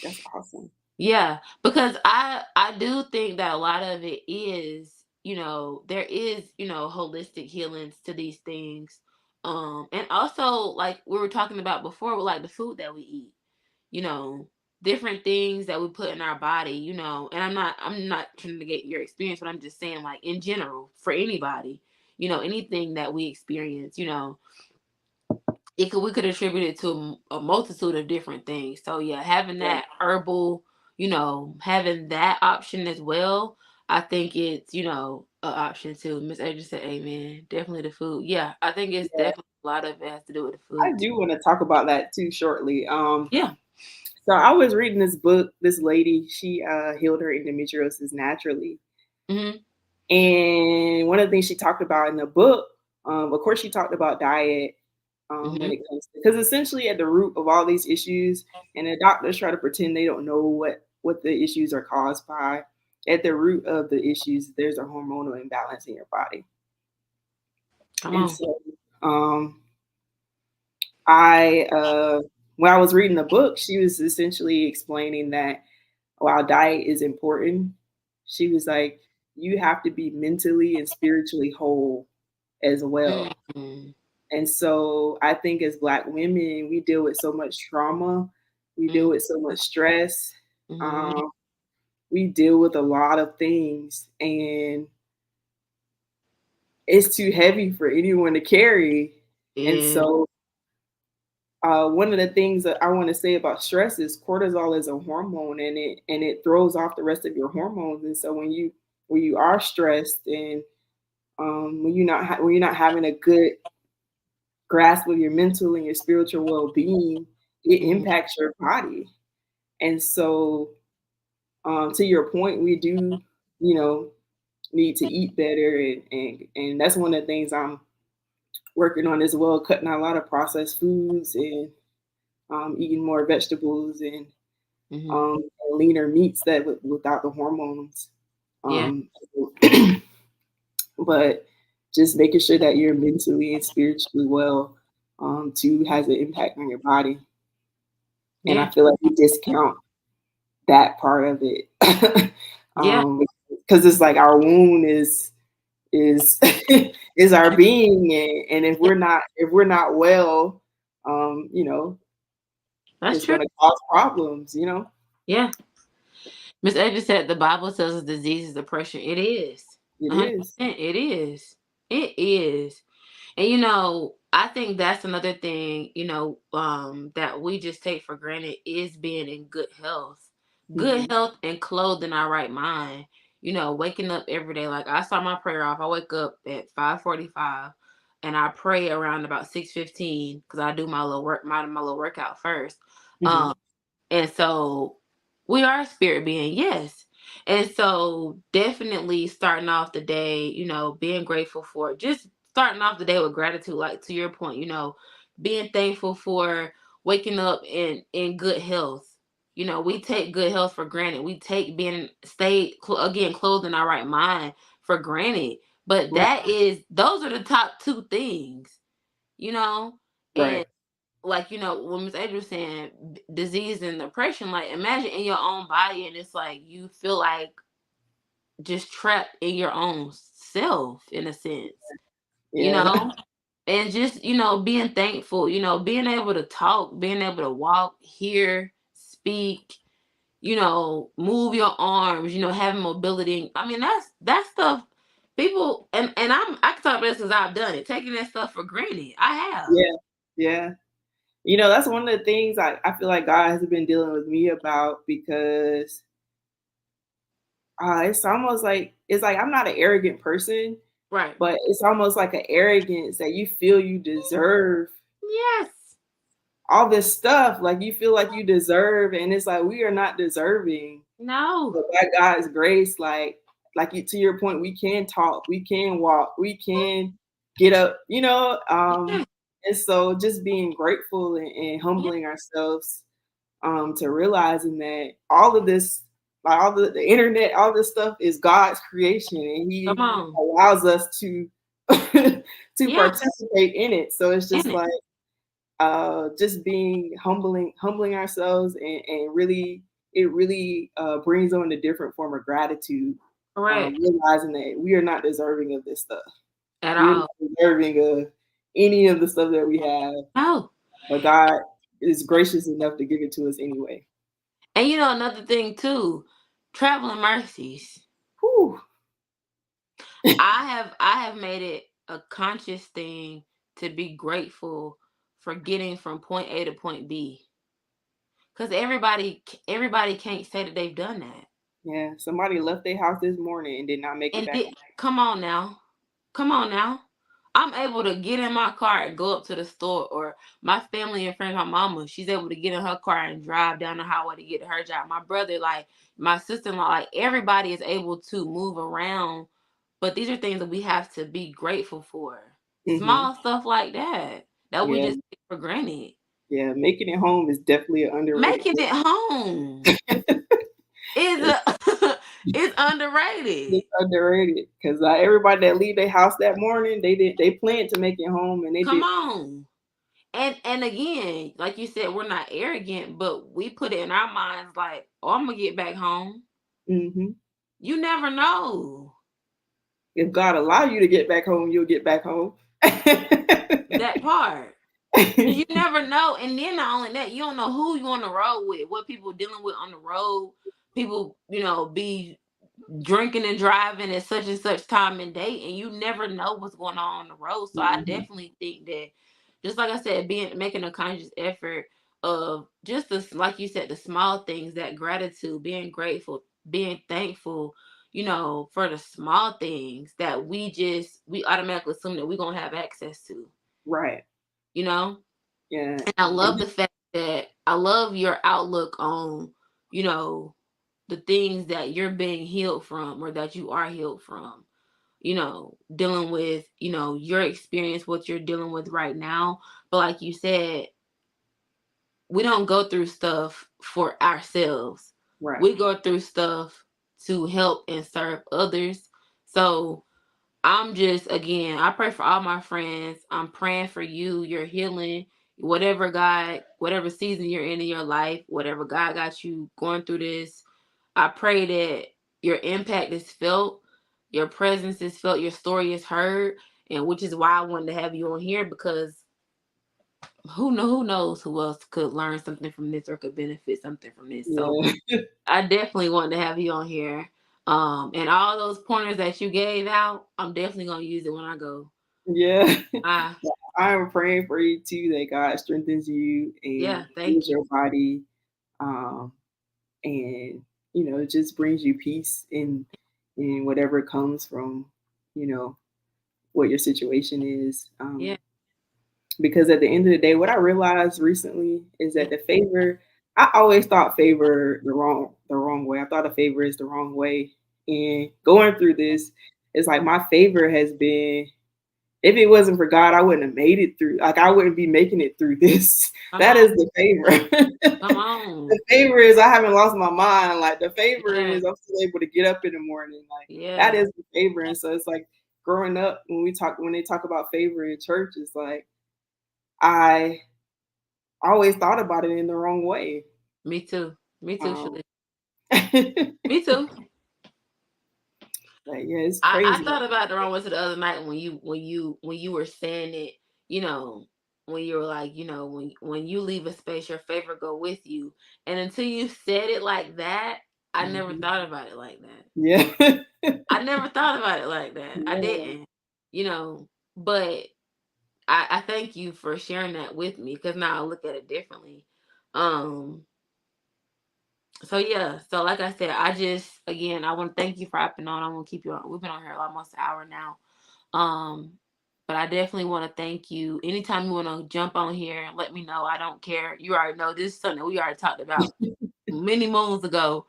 That's awesome. yeah. Because I do think that a lot of it is, there is, holistic healings to these things. And also, like we were talking about before, with like the food that we eat, you know, different things that we put in our body, and I'm not trying to get your experience, but I'm just saying, like, in general, for anybody, anything that we experience, we could attribute it to a multitude of different things. So yeah, having Right. that herbal, having that option as well, I think it's, an option too. Miss Adrian said amen. Definitely the food. Yeah, I think it's Yeah, definitely a lot of it has to do with the I food. do want to talk about that too shortly. Yeah. So I was reading this book. This lady, she healed her endometriosis naturally, Hmm. and one of the things she talked about in the book, of course, she talked about diet when Hmm. it comes to, because essentially at the root of all these issues, and the doctors try to pretend they don't know what the issues are caused by. At the root of the issues, there's a hormonal imbalance in your body, Come and on. so um, I when I was reading the book, she was essentially explaining that while diet is important, she was like, you have to be mentally and spiritually whole as well. Mm-hmm. And so I think as Black women, we deal with so much trauma, we deal with so much stress, Hmm. um, we deal with a lot of things, and it's too heavy for anyone to carry. And Yeah. so one of the things that I want to say about stress is cortisol is a hormone, and it throws off the rest of your hormones. And so when you are stressed, and when you're not having a good grasp of your mental and your spiritual well being, it Hmm. impacts your body. And so to your point, we do, you know, need to eat better, and that's one of the things I'm working on as well, cutting out a lot of processed foods, and eating more vegetables, and Hmm. leaner meats that without the hormones. Yeah. Um, but just making sure that you're mentally and spiritually well too has an impact on your body. And Yeah. I feel like we discount that part of it. Yeah. Because it's like our wound is is our being, and if we're not well, you know, That's it's true. gonna cause problems, you know. Yeah. Miss Edges said the Bible tells us disease is depression. It is. It 100%. is. It is. It is. And I think that's another thing, that we just take for granted is being in good health. Good Mhm. health and clothed in our right mind. Waking up every day. Like I start my prayer off. I wake up at 5:45 and I pray around about 6:15 because I do my little workout first. Mhm. Um and so we are a spirit being, yes. And so definitely starting off the day, being grateful for just starting off the day with gratitude, like to your point, being thankful for waking up in good health. We take good health for granted. We take being again clothed in our right mind for granted. But Right. those are the top two things, you know? Right. And like when Miss Adrian was saying disease and depression, like imagine in your own body and it's like you feel like just trapped in your own self in a sense, you Yeah. know and just, being thankful, being able to talk, being able to walk, hear, speak, move your arms, having mobility. I mean, that's stuff people, and I can talk about this because I've done it, taking that stuff for granted. I have. Yeah, yeah. That's one of the things I feel like God has been dealing with me about because it's almost like I'm not an arrogant person, Right. but it's almost like an arrogance that you feel you deserve Yes. all this stuff. Like you feel like you deserve, and it's like we are not deserving. No. But by God's grace, like you, to your point, we can talk, we can walk, we can get up, Yeah. and so just being grateful and Yeah. humbling ourselves to realizing that all of this, like all the internet, all this stuff is God's creation, and Come He on. allows us to to Yeah. participate in it. So it's just In it. like just being humbling ourselves, and really it really brings on a different form of gratitude, Correct. realizing that we are not deserving of this stuff. At We're all. not deserving of any of the stuff that we have, No. but God is gracious enough to give it to us anyway. And another thing too, traveling mercies. Whew. I have made it a conscious thing to be grateful for getting from point A to point B. Cause everybody can't say that they've done that. Yeah, somebody left their house this morning and did not make it And back. come on now. Come on now. I'm able to get in my car and go up to the store, or my family and friends, my mama, she's able to get in her car and drive down the highway to get to her job. My brother, like my sister-in-law, like everybody is able to move around. But these are things that we have to be grateful for. Hmm. Small stuff like that we Yeah, just take for granted. yeah, making it home is definitely an underrated Making it home is a is underrated. It's underrated because everybody that leave their house that morning, they planned to make it home and they Come did. on. And again, like you said, we're not arrogant, but we put it in our minds like, oh, I'm gonna get back home. Hmm. You never know If God allow you to get back home, you'll get back home. that part. Cause you never know. And then not only that, you don't know who you on the road with, what people dealing with on the road. People, be drinking and driving at such and such time and date, and you never know what's going on the road. So I Hmm. definitely think that, just like I said, making a conscious effort of just the, like you said, the small things, that gratitude, being grateful, being thankful, for the small things that we automatically assume that we're gonna have access to, Right. you know. Yeah. And I And love the fact that I love your outlook on, you know, the things that you're being healed from, or that you are healed from, dealing with, your experience, what you're dealing with right now. But like you said, we don't go through stuff for ourselves. right. We go through stuff to help and serve others. So I'm just, again, I pray for all my friends. I'm praying for you, your healing, whatever season you're in your life, whatever God got you going through this. I pray that your impact is felt, your presence is felt, your story is heard, and which is why I wanted to have you on here, because who knows who else could learn something from this or could benefit something from this. So Yeah. I definitely wanted to have you on here. And all those pointers that you gave out, I'm definitely gonna use it when I go. Yeah. I I'm praying for you too, that God strengthens you and Yeah, thank heals you. your body, um, and just brings you peace in whatever comes from you know what your situation is. Yeah, Because at the end of the day, what I realized recently is yeah, that the favor, I always thought favor the wrong way. I thought a favor is the wrong way. And going through this, it's like my favor has been, if it wasn't for God, I wouldn't have made it through. Like I wouldn't be making it through this. come That on, is the favor. come The on. favor is I haven't lost my mind. Like the favor Yeah, is I'm still able to get up in the morning. Like that yeah, is the favor. And so it's like growing up when they talk about favor in church, it's like I always thought about it in the wrong way. me too. Me too, Um, Shalisha. like Me too. yeah, it's I crazy. thought about the wrong way to the other night when you were saying it. you know, when you were like, when you leave a space, your favor go with you. And until you said it like that, I never Mhm. thought about it like that. Yeah. I never thought about it like that. I Yeah. didn't, but I thank you for sharing that with me, because now I look at it differently. Um, so yeah, so like I said, again, I want to thank you for hopping on. I want to keep you on. We've been on here almost an hour now. Um, but I definitely want to thank you. Anytime you want to jump on here and let me know, I don't care. You already know this is something we already talked about many moons ago.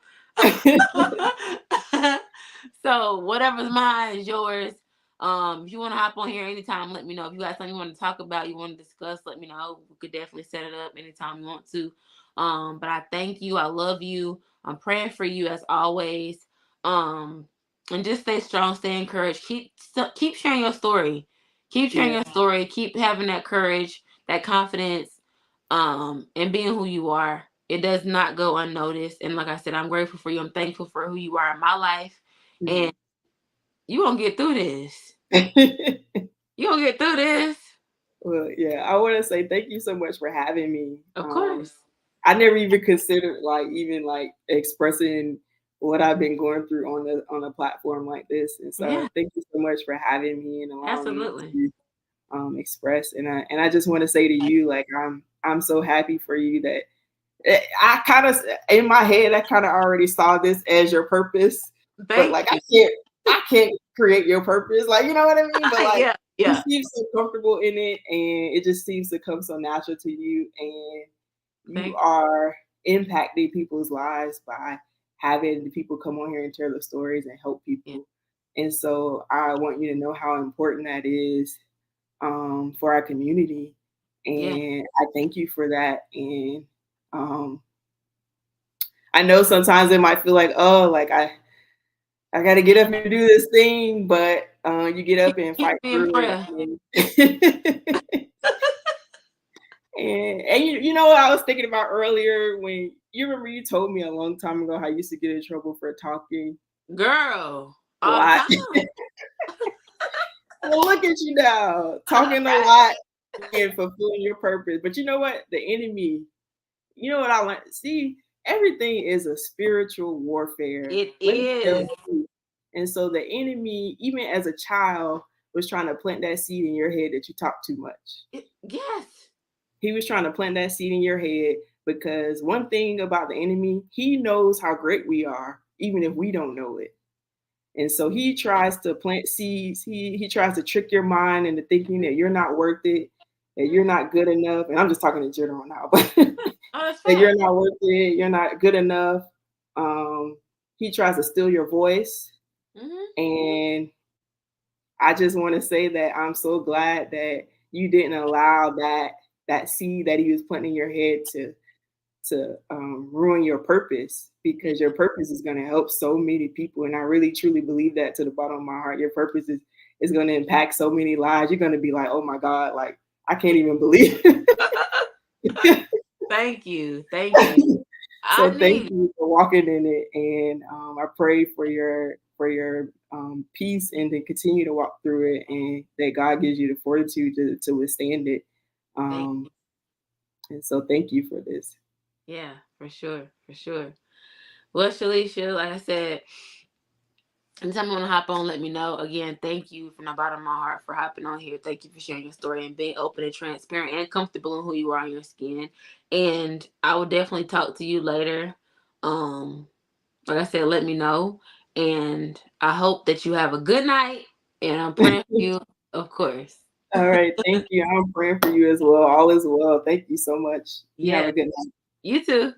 So whatever's mine is yours. If you want to hop on here anytime, let me know. If you got something you want to talk about, you want to discuss, let me know. We could definitely set it up anytime you want to. But I thank you. I love you. I'm praying for you as always. Um, and just stay strong, stay encouraged. Keep sharing your story. Keep sharing Yeah. your story. Keep having that courage, that confidence, and being who you are. It does not go unnoticed. And like I said, I'm grateful for you. I'm thankful for who you are in my life. And you gonna get through this. You gonna get through this. Well, yeah, I want to say thank you so much for having me. Of course. I never even considered like expressing what I've been going through on a platform like this, and so Yeah, thank you so much for having me and allowing me absolutely. to express. And I just want to say to you, like I'm so happy for you that I kind of in my head I kind of already saw this as your purpose, but Thank like you. I can't create your purpose, like you know what I mean. But like Yeah, you yeah. seem so comfortable in it, and it just seems to come so natural to you, and you Thank are impacting people's lives by having the people come on here and tell their stories and help you. people. And so I want you to know how important that is for our community. Yeah. And I thank you for that. And um, I know sometimes it might feel like, oh, like I got to get up and do this thing, but you get up and Keep fight me in through prayer. it. And you know what I was thinking about earlier when you remember you told me a long time ago how you used to get in trouble for talking Girl. a All the lot. time. Well, look at you now, talking a Right. lot and fulfilling your purpose. But you know what? The enemy, you know what I learned? See, everything is a spiritual warfare. It Let me tell is. you. And so the enemy, even as a child, was trying to plant that seed in your head that you talk too much. Yes. He was trying to plant that seed in your head because one thing about the enemy, he knows how great we are, even if we don't know it. And so he tries to plant seeds. He tries to trick your mind into thinking that you're not worth it, that you're not good enough. And I'm just talking in general now, but Oh, that's that you're fair. not worth it, you're not good enough. He tries to steal your voice. Hmm. And I just want to say that I'm so glad that you didn't allow that seed that he was planting in your head to ruin your purpose, because your purpose is going to help so many people, and I really truly believe that to the bottom of my heart. Your purpose is going to impact so many lives. You're going to be like, oh my God, like I can't even believe it. Thank you. Thank you. I So thank need it. you for walking in it, and I pray for your peace and to continue to walk through it, and that God gives you the fortitude to withstand it. Thank Um, you. and so thank you for this. Yeah, for sure. For sure. Well, Shalisha, like I said, anytime you want to hop on, let me know. Again, thank you from the bottom of my heart for hopping on here. Thank you for sharing your story and being open and transparent and comfortable in who you are in your skin. And I will definitely talk to you later. Um, like I said, let me know. And I hope that you have a good night. And I'm praying for you, of course. All right. Thank you. I'm praying for you as well. All is well. Thank you so much. You have Yeah, a good night. you too.